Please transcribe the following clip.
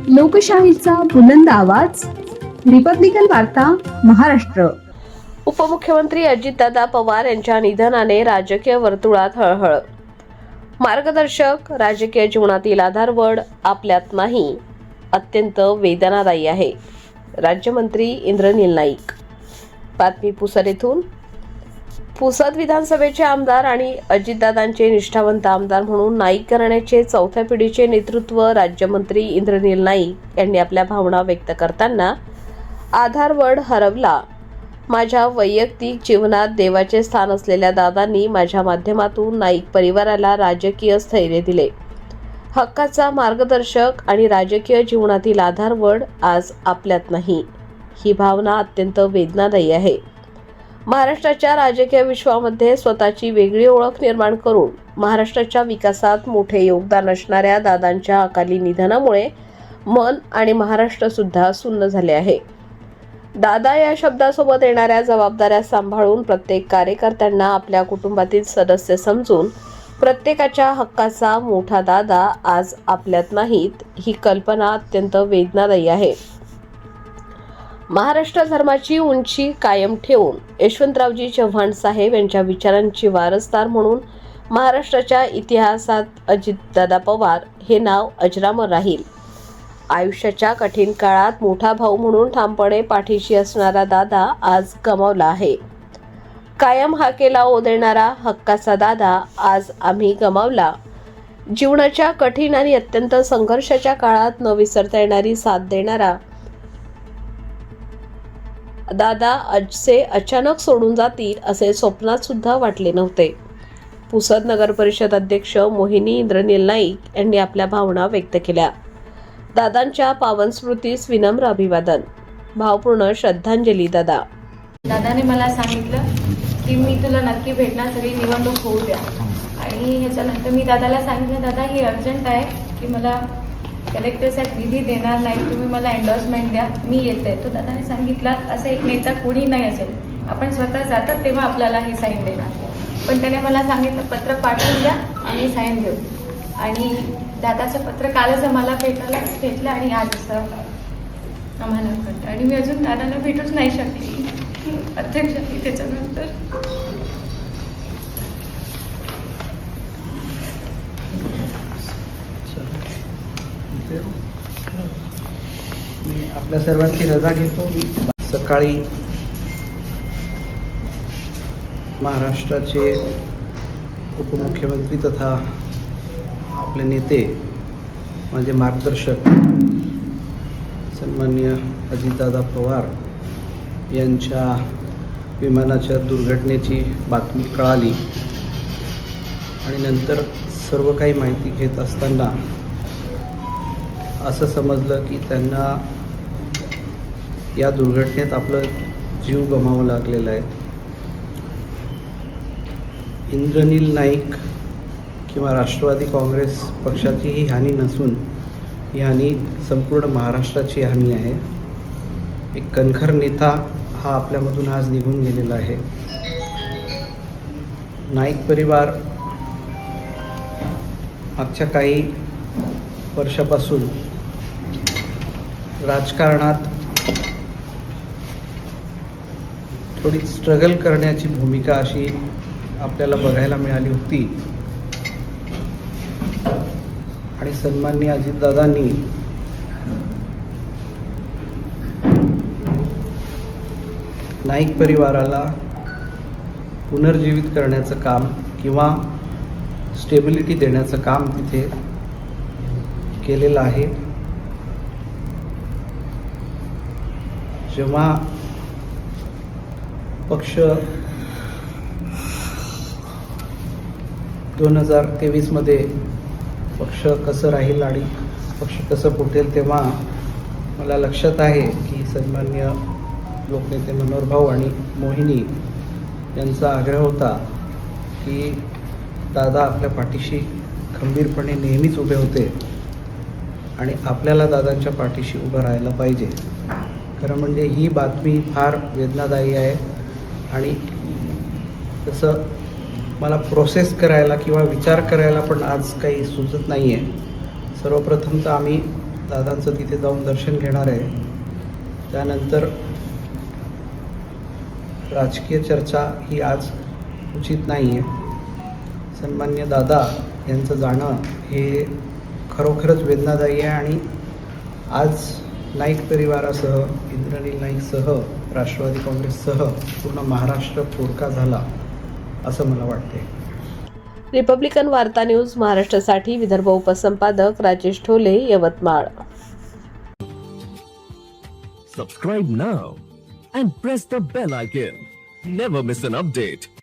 लोकशाहीचा बुलंद आवाज, रिपब्लिकन वार्ता, महाराष्ट्र. उपमुख्यमंत्री अजितदादा पवार यांच्या निधनाने राजकीय वर्तुळात हळहळ. मार्गदर्शक, राजकीय जीवनातील आधारवड आपल्यात नाही, अत्यंत वेदनादायी आहे. राज्यमंत्री इंद्रनील नाईक. बातमी पुसद येथून. पुसद विधानसभेचे आमदार आणि अजितदादांचे निष्ठावंत आमदार म्हणून नाईक घराण्याचे चौथ्या पिढीचे नेतृत्व राज्यमंत्री इंद्रनील नाईक यांनी आपल्या भावना व्यक्त करताना आधारवड हरवला. माझ्या वैयक्तिक जीवनात देवाचे स्थान असलेल्या दादांनी माझ्या माध्यमातून नाईक परिवाराला राजकीय स्थैर्य दिले. हक्काचा मार्गदर्शक आणि राजकीय जीवनातील आधारवड आज आपल्यात नाही. ही भावना अत्यंत वेदनादायी आहे. महाराष्ट्राच्या राजकीय विश्वामध्ये स्वतःची वेगळी ओळख निर्माण करून महाराष्ट्राच्या विकासात मोठे योगदान असणाऱ्या दादांच्या अकाली निधनामुळे मन आणि महाराष्ट्र सुद्धा सुन्न झाले आहे. दादा या शब्दासोबत येणाऱ्या जबाबदाऱ्या सांभाळून प्रत्येक कार्यकर्त्यांना आपल्या कुटुंबातील सदस्य समजून प्रत्येकाच्या हक्काचा मोठा दादा आज आपल्यात नाहीत, ही कल्पना अत्यंत वेदनादायी आहे. महाराष्ट्र धर्माची उंची कायम ठेवून यशवंतरावजी चव्हाण साहेब यांच्या विचारांची वारसदार म्हणून महाराष्ट्राच्या इतिहासात अजितदादा पवार हे नाव अजरामर राहील. आयुष्याच्या कठीण काळात मोठा भाऊ म्हणून ठामपणे पाठीशी असणारा दादा आज गमावला आहे. कायम हाकेला ओ देणारा हक्काचा दादा आज आम्ही गमावला. जीवनाच्या कठीण आणि अत्यंत संघर्षाच्या काळात न विसरता येणारी साथ देणारा दादा आजचे अचानक सोडून जातील असे स्वप्नात सुद्धा वाटले नव्हते. पुसद नगर परिषद अध्यक्ष मोहिनी इंद्रनील नाईक यांनी आपल्या भावना व्यक्त केल्या. दादांच्या पावन स्मृतीस विनम्र अभिवादन, भावपूर्ण श्रद्धांजली. दादाने मला सांगितलं की मी तुला नक्की भेटणार, सगळी निवडणूक होऊ द्या. आणि ह्याच्यानंतर मी दादाला सांगितलं, दादा ही अर्जंट आहे की मला कलेक्टरसाठी निधी देणार नाही, तुम्ही मला एन्डॉर्समेंट द्या, मी येते. तो दादाने सांगितलं, असं एक नेता कोणी नाही असेल, आपण स्वतः जातात तेव्हा आपल्याला ही साईन देणार. पण त्याने मला सांगितलं पत्र पाठवून द्या, आम्ही साईन देऊ. आणि दादाचं पत्र कालच मला भेटलं आणि आज असं आम्हाला भेटलं. आणि मी अजून दादांना भेटूच नाही शकली अध्यक्ष. त्याच्यानंतर मी आपल्या सर्वांची रजा घेतो. सकाळी महाराष्ट्राचे उपमुख्यमंत्री तथा आपले नेते, माझे मार्गदर्शक सन्माननीय अजितदादा पवार यांच्या विमानाच्या दुर्घटनेची बातमी कळाली आणि नंतर सर्व काही माहिती घेत असताना असं समजलं की त्यांना या दुर्घटनेत आपलं जीव गमावं लागलेलं आहे. इंद्रनील नाईक किंवा राष्ट्रवादी काँग्रेस पक्षाची ही हानी नसून ही हानी संपूर्ण महाराष्ट्राची हानी आहे. एक कणखर नेता हा आपल्यामधून आज निघून गेलेला आहे. नाईक परिवार मागच्या काही वर्षापासून राजकारणात थोडी स्ट्रगल करण्याची भूमिका अशी आपल्याला बघायला मिळाली होती. आणि सन्माननीय अजितदादांनी नाईक परिवाराला पुनर्जीवित करण्याचं काम किंवा स्टेबिलिटी देण्याचं काम तिथे केलेलं आहे. जेव्हा पक्ष 2023मध्ये पक्ष कसं राहील आणि पक्ष कसं फुटेल, तेव्हा मला लक्षात आहे की सन्माननीय लोकनेते मनोहर भाऊ आणि मोहिनी यांचा आग्रह होता की दादा आपल्या पाठीशी खंबीरपणे नेहमीच उभे होते आणि आपल्याला दादांच्या पाठीशी उभं राहायला पाहिजे. खरं म्हणजे ही बातमी फार वेदनादायी आहे आणि तसं मला प्रोसेस करायला किंवा विचार करायला पण आज काही सुचत नाही आहे. सर्वप्रथम तर आम्ही दादांचं तिथे जाऊन दर्शन घेणार आहे. त्यानंतर राजकीय चर्चा ही आज उचित नाही आहे. सन्मान्य दादा यांचं जाणं हे खरोखरच वेदनादायी आहे आणि आज नाईक परिवारासह, इंद्रनील नाईकसह, राष्ट्रवादी काँग्रेससह पूर्ण महाराष्ट्र पोरका झाला असं मला वाटते. रिपब्लिकन वार्ता न्यूज महाराष्ट्रासाठी Vidarbha उपसंपादक Rajesh Dhole, Yavatmal. Subscribe now and press the bell icon. Never miss an update.